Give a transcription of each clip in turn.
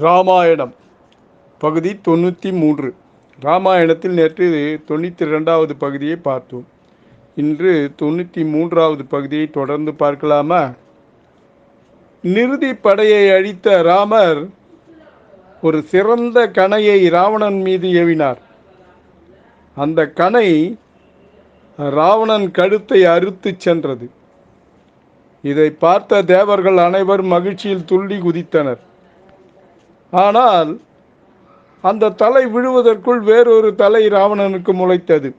ராமாயணம் பகுதி 93. ராமாயணத்தில் நேற்று 92வது பகுதியை பார்த்தோம். இன்று 93வது பகுதியை தொடர்ந்து பார்க்கலாமா? நிருதி படையை அழித்த ராமர் ஒரு சிறந்த கணையை ராவணன் மீது ஏவினார். அந்த கணை ராவணன் கழுத்தை அறுத்து சென்றது. இதை பார்த்த தேவர்கள் அனைவரும் மகிழ்ச்சியில் துள்ளி குதித்தனர். ஆனால் அந்த தலை விழுவதற்குள் வேறொரு தலை ராவணனுக்கு முளைத்தது.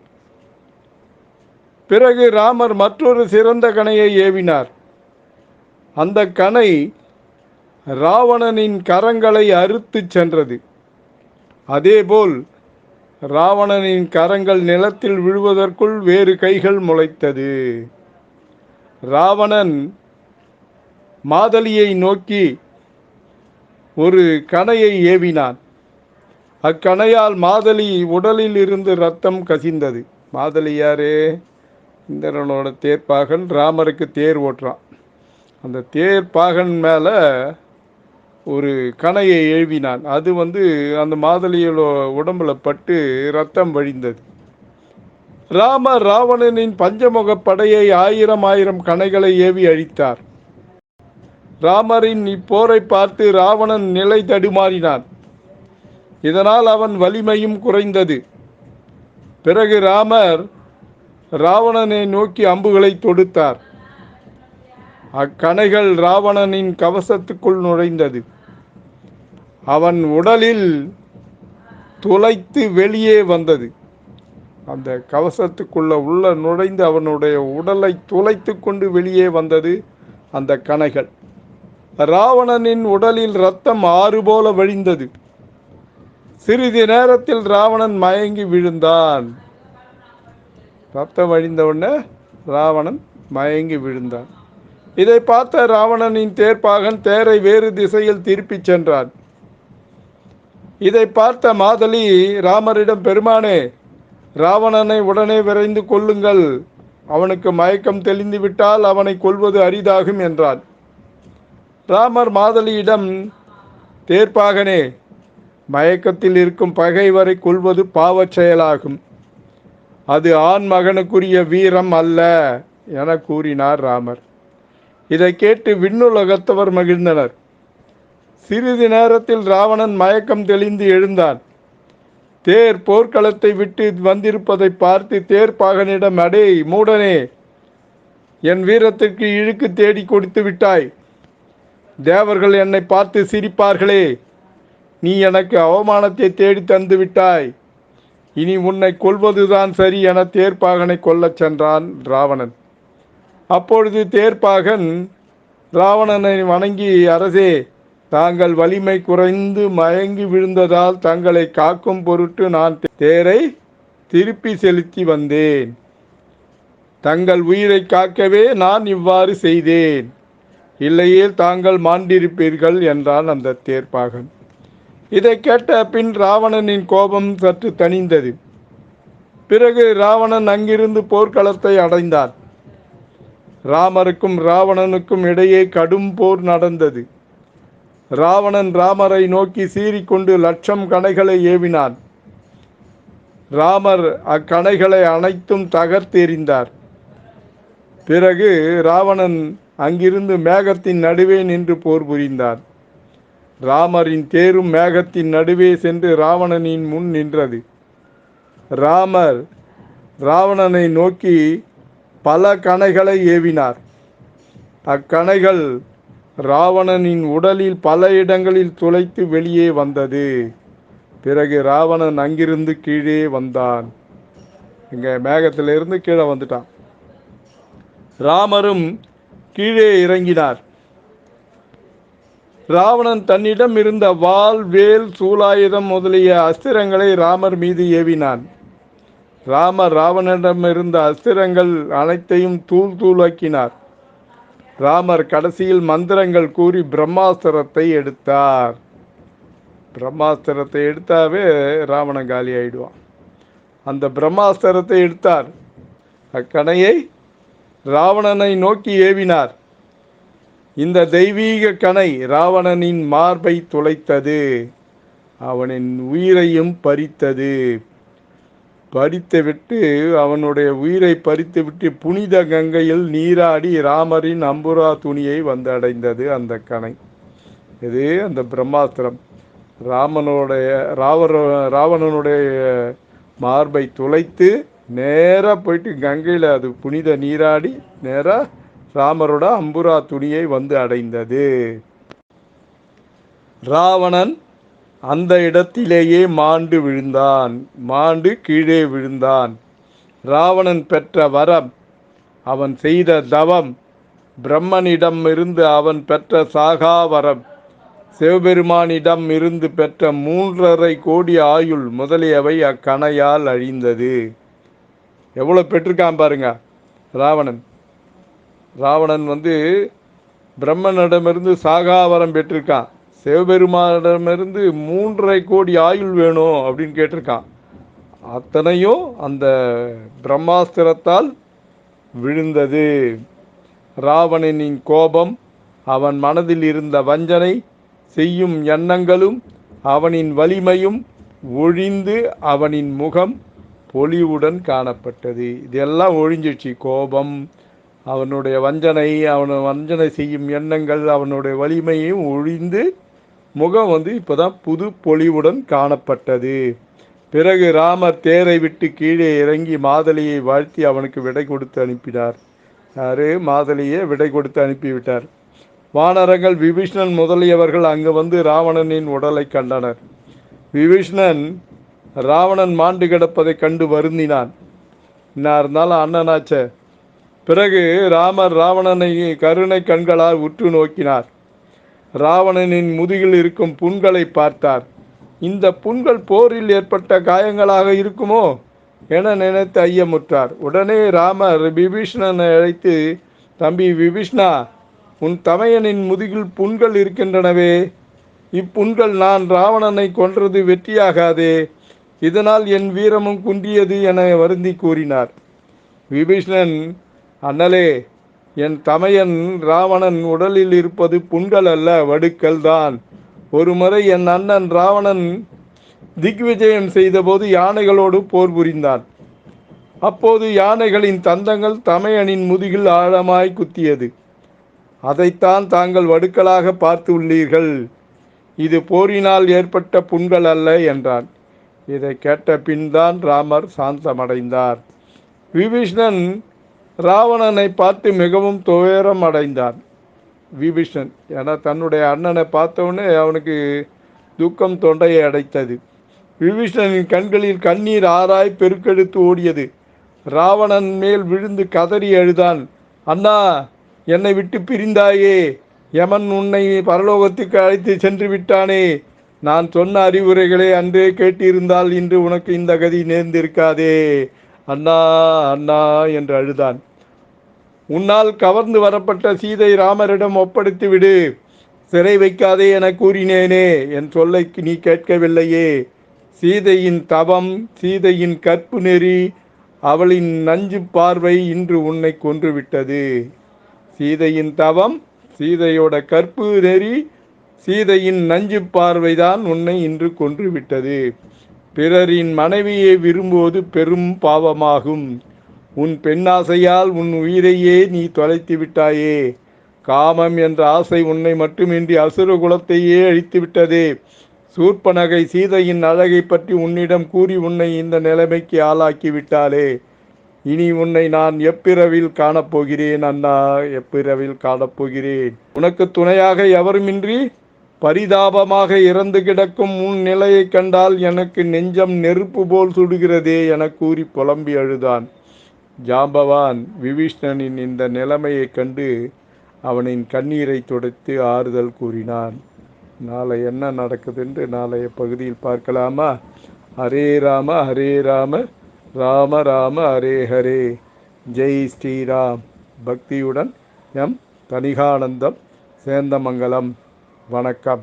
பிறகு ராமர் மற்றொரு சிறந்த கணையை ஏவினார். அந்த கணை ராவணனின் கரங்களை அறுத்து சென்றது. அதேபோல் ராவணனின் கரங்கள் நிலத்தில் விழுவதற்குள் வேறு கைகள் முளைத்தது. ராவணன் மாதலியை நோக்கி ஒரு கணையை ஏவினான். அக்கணையால் மாதலி உடலில் இருந்து ரத்தம் கசிந்தது. மாதலி யாரு? இந்திரனோட தேர்ப்பாகன் ராமருக்கு தேர் ஓட்டுறான். அந்த தேர்ப்பாகன் மேலே ஒரு கணையை ஏவினான். அது அந்த மாதலியோட உடம்புல பட்டு ரத்தம் வழிந்தது. ராமர் ராவணனின் பஞ்சமுக படையை 1000 கணைகளை ஏவி அழித்தார். ராமரின் இப்போரை பார்த்து ராவணன் நிலை தடுமாறினான். இதனால் அவன் வலிமையும் குறைந்தது. பிறகு ராமர் ராவணனை நோக்கி அம்புகளை தொடுத்தார். அக்கணைகள் ராவணனின் கவசத்துக்குள் நுழைந்தது. அவன் உடலில் துளைத்து வெளியே வந்தது. அந்த கவசத்துக்குள்ள நுழைந்து அவனுடைய உடலை துளைத்து கொண்டு வெளியே வந்தது அந்த கணைகள். ராவணனின் உடலில் இரத்தம் ஆறு போல வழிந்தது. சிறிது நேரத்தில் ராவணன் மயங்கி விழுந்தான். ரத்தம் வழிந்தவுடனே ராவணன் மயங்கி விழுந்தான். இதை பார்த்த ராவணனின் தேர்ப்பாகன் தேரை வேறு திசையில் திருப்பிச் சென்றான். இதை பார்த்த மாதலி ராமரிடம், பெருமானே, ராவணனை உடனே விரைந்து கொல்லுங்கள். அவனுக்கு மயக்கம் தெளிந்து விட்டால் அவனை கொல்வது அரிதாகும் என்றான். ராமர் மாதலியிடம், தேர்ப்பாகனே, மயக்கத்தில் இருக்கும் பகைவரை கொல்வது பாவச் செயலாகும். அது ஆண் மகனுக்குரிய வீரம் அல்ல என கூறினார் ராமர். இதை கேட்டு விண்ணுலகத்தவர் மகிழ்ந்தனர். சிறிது நேரத்தில் ராவணன் மயக்கம் தெளிந்து எழுந்தான். தேர் போர்க்களத்தை விட்டு வந்திருப்பதை பார்த்து தேர்ப்பாகனிடம், அடே மூடனே, என் வீரத்திற்கு இழுக்கு தேடி கொடுத்து விட்டாய். தேவர்கள் என்னை பார்த்து சிரிப்பார்களே. நீ எனக்கு அவமானத்தை தேடி தந்து விட்டாய். இனி உன்னை கொல்வதுதான் சரி என தேர்ப்பாகனை கொல்லச் சென்றான் ராவணன். அப்பொழுது தேர்ப்பாகன் ராவணனை வணங்கி, அரசே, தாங்கள் வலிமை குறைந்து மயங்கி விழுந்ததால் தங்களை காக்கும் பொருட்டு நான் தேரை திருப்பி செலுத்தி வந்தேன். தங்கள் உயிரை காக்கவே நான் இவ்வாறு செய்தேன். இல்லையேல் தாங்கள் மாண்டிருப்பீர்கள் என்றான் அந்த தேர்ப்பாகன். இதை கேட்ட பின் ராவணனின் கோபம் சற்று தணிந்தது. பிறகு ராவணன் அங்கிருந்து போர்க்களத்தை அடைந்தான். ராமருக்கும் ராவணனுக்கும் இடையே கடும் போர் நடந்தது. ராவணன் ராமரை நோக்கி சீறிக்கொண்டு 1,00,000 கணைகளை ஏவினான். ராமர் அக்கணைகளை அனைத்தும் தகர்த்தெறிந்தார். பிறகு ராவணன் அங்கிருந்து மேகத்தின் நடுவே நின்று போர் புரிந்தான். ராமரின் தேரும் மேகத்தின் நடுவே சென்று ராவணனின் முன் நின்றது. ராமர் ராவணனை நோக்கி பல கணைகளை ஏவினார். அக்கணைகள் ராவணனின் உடலில் பல இடங்களில் துளைத்து வெளியே வந்தது. பிறகு ராவணன் அங்கிருந்து கீழே வந்தான். இங்கே மேகத்திலிருந்து கீழே வந்துட்டான். ராமரும் கீழே இறங்கினார். ராவணன் தன்னிடம் இருந்த வாள், வேல், சூலாயுதம் முதலிய அஸ்திரங்களை ராமர் மீது ஏவினான். ராமர் ராவணனிடம் இருந்த அஸ்திரங்கள் அனைத்தையும் தூள் தூளாக்கினார். ராமர் கடைசியில் மந்திரங்கள் கூறி பிரம்மாஸ்திரத்தை எடுத்தார். பிரம்மாஸ்திரத்தை எடுத்தாவே ராவணன் காலி ஆயிடுவான். அந்த பிரம்மாஸ்திரத்தை எடுத்தார். அக்கணையை ராவணனை நோக்கி ஏவினார். இந்த தெய்வீக கணை ராவணனின் மார்பை துளைத்தது, அவனின் உயிரையும் பறித்தது. பறித்துவிட்டு அவனுடைய உயிரை பறித்துவிட்டு புனித கங்கையில் நீராடி ராமரின் அம்புரா துணியை வந்தடைந்தது அந்த கணை. இது அந்த பிரம்மாஸ்திரம் ராவணனுடைய மார்பை துளைத்து நேராக போயிட்டு கங்கையில் அது புனித நீராடி நேராக ராமரோட அம்புரா துணியை வந்து அடைந்தது. ராவணன் அந்த இடத்திலேயே மாண்டு விழுந்தான், மாண்டு கீழே விழுந்தான். ராவணன் பெற்ற வரம், அவன் செய்த தவம், பிரம்மனிடம் இருந்து அவன் பெற்ற சாகா வரம், சிவபெருமானிடம் இருந்து பெற்ற 3.5 கோடி ஆயுள் முதலியவை அக்கணையால் அழிந்தது. எவ்வளோ பெற்றிருக்கான் பாருங்க ராவணன். ராவணன் பிரம்மனிடமிருந்து சாகாவரம் பெற்றிருக்கான், சிவபெருமானிடமிருந்து 3.5 கோடி ஆயுள் வேணும் அப்படின்னு கேட்டிருக்கான். அத்தனையும் அந்த பிரம்மாஸ்திரத்தால் விழுந்தது. ராவணனின் கோபம், அவன் மனதில் இருந்த வஞ்சனை, செய்யும் எண்ணங்களும் அவனின் வலிமையும் ஒழிந்து அவனின் முகம் பொலிவுடன் காணப்பட்டது. இதெல்லாம் ஒழிஞ்சிச்சு. கோபம், அவனுடைய வஞ்சனை, வஞ்சனை செய்யும் எண்ணங்கள், அவனுடைய வலிமையும் ஒழிந்து முகம் இப்போதான் புது பொலிவுடன் காணப்பட்டது. பிறகு ராமர் தேரை விட்டு கீழே இறங்கி மாதலியை வாழ்த்தி அவனுக்கு விடை கொடுத்து அனுப்பினார். மாதலியை விடை கொடுத்து அனுப்பிவிட்டார். வானரங்கள் விபீஷ்ணன் முதலியவர்கள் அங்கு ராவணனின் உடலை கண்டனர். விபீஷ்ணன் ராவணன் மாண்டு கிடப்பதை கண்டு வருந்தினான். என்ன இருந்தாலும் அண்ணனாச்ச. பிறகு ராமர் ராவணனை கருணை கண்களால் உற்று நோக்கினார். ராவணனின் முதுகில் இருக்கும் புண்களை பார்த்தார். இந்த புண்கள் போரில் ஏற்பட்ட காயங்களாக இருக்குமோ என நினைத்து ஐயமுற்றார். உடனே ராமர் விபீஷ்ணனை அழைத்து, தம்பி விபீஷ்ணா, உன் தமையனின் முதுகில் புண்கள் இருக்கின்றனவே, இப்புண்கள் நான் ராவணனை கொன்றது வெற்றியாகாதே, இதனால் என் வீரமும் குன்றியது என வருந்தி கூறினார். விபீஷ்ணன், அண்ணலே, என் தமையன் ராவணன் உடலில் இருப்பது புண்கள் அல்ல, வடுக்கள் தான். ஒருமுறை என் அண்ணன் ராவணன் திக்விஜயம் செய்தபோது யானைகளோடு போர் புரிந்தான். அப்போது யானைகளின் தந்தங்கள் தமையனின் முதுகில் ஆழமாய் குத்தியது. அதைத்தான் தாங்கள் வடுக்களாக பார்த்து உள்ளீர்கள். இது போரினால் ஏற்பட்ட புண்கள் அல்ல என்றான். இதை கேட்ட பின் தான் ராமர் சாந்தமடைந்தார். விபீஷ்ணன் ராவணனை பார்த்து மிகவும் துயரம் அடைந்தான். விபீஷ்ணன் ஏன்னா தன்னுடைய அண்ணனை பார்த்தவுடனே அவனுக்கு துக்கம் தொண்டையை அடைத்தது. விபீஷ்ணனின் கண்களில் கண்ணீர் ஆறாய் பெருக்கெடுத்து ஓடியது. ராவணன் மேல் விழுந்து கதறி அழுதான். அண்ணா, என்னை விட்டு பிரிந்தாயே, யமன் உன்னை பரலோகத்துக்கு அழைத்து சென்று விட்டானே, நான் சொன்ன அறிவுரைகளை அன்றே கேட்டிருந்தால் இன்று உனக்கு இந்த கதி நேர்ந்திருக்காதே, அண்ணா அண்ணா என்று அழுதான். உன்னால் கவர்ந்து வரப்பட்ட சீதை ராமரிடம் ஒப்படைத்து விடு, சிறை வைக்காதே என கூறினேனே, என் சொல்லை நீ கேட்கவில்லையே. சீதையின் தவம், சீதையின் கற்பு நெறி, அவளின் நஞ்சு பார்வை இன்று உன்னை கொன்றுவிட்டது. சீதையின் தவம், சீதையோட கற்பு நெறி, சீதையின் நஞ்சு பார்வைதான் உன்னை இன்று கொன்றுவிட்டது. பிறரின் மனைவியை விரும்புவது பெரும் பாவமாகும். உன் பெண்ணாசையால் உன் உயிரையே நீ தொலைத்து விட்டாயே. காமம் என்ற ஆசை உன்னை மட்டுமின்றி அசுர குலத்தையே அழித்து விட்டதே. சூர்பனகை சீதையின் அழகை பற்றி உன்னிடம் கூறி உன்னை இந்த நிலைமைக்கு ஆளாக்கி விட்டாளே. இனி உன்னை நான் எப்பிறவில் காணப்போகிறேன் அண்ணா, எப்பிறவில் காணப்போகிறேன். உனக்கு துணையாக எவருமின்றி பரிதாபமாக இறந்து கிடக்கும் உன் நிலையை கண்டால் எனக்கு நெஞ்சம் நெருப்பு போல் சுடுகிறதே என கூறி புலம்பி அழுதான். ஜாம்பவான் விபீஷ்ணனின் இந்த நிலைமையை கண்டு அவனின் கண்ணீரை துடைத்து ஆறுதல் கூறினான். நாளை என்ன நடக்குதுன்று நாளைய பகுதியில் பார்க்கலாமா? ஹரே ராம ஹரே ராம ராம ராம ஹரே ஹரே. ஜெய் ஸ்ரீராம். பக்தியுடன் எம் தனிகானந்தம், சேந்தமங்கலம். வணக்கம்.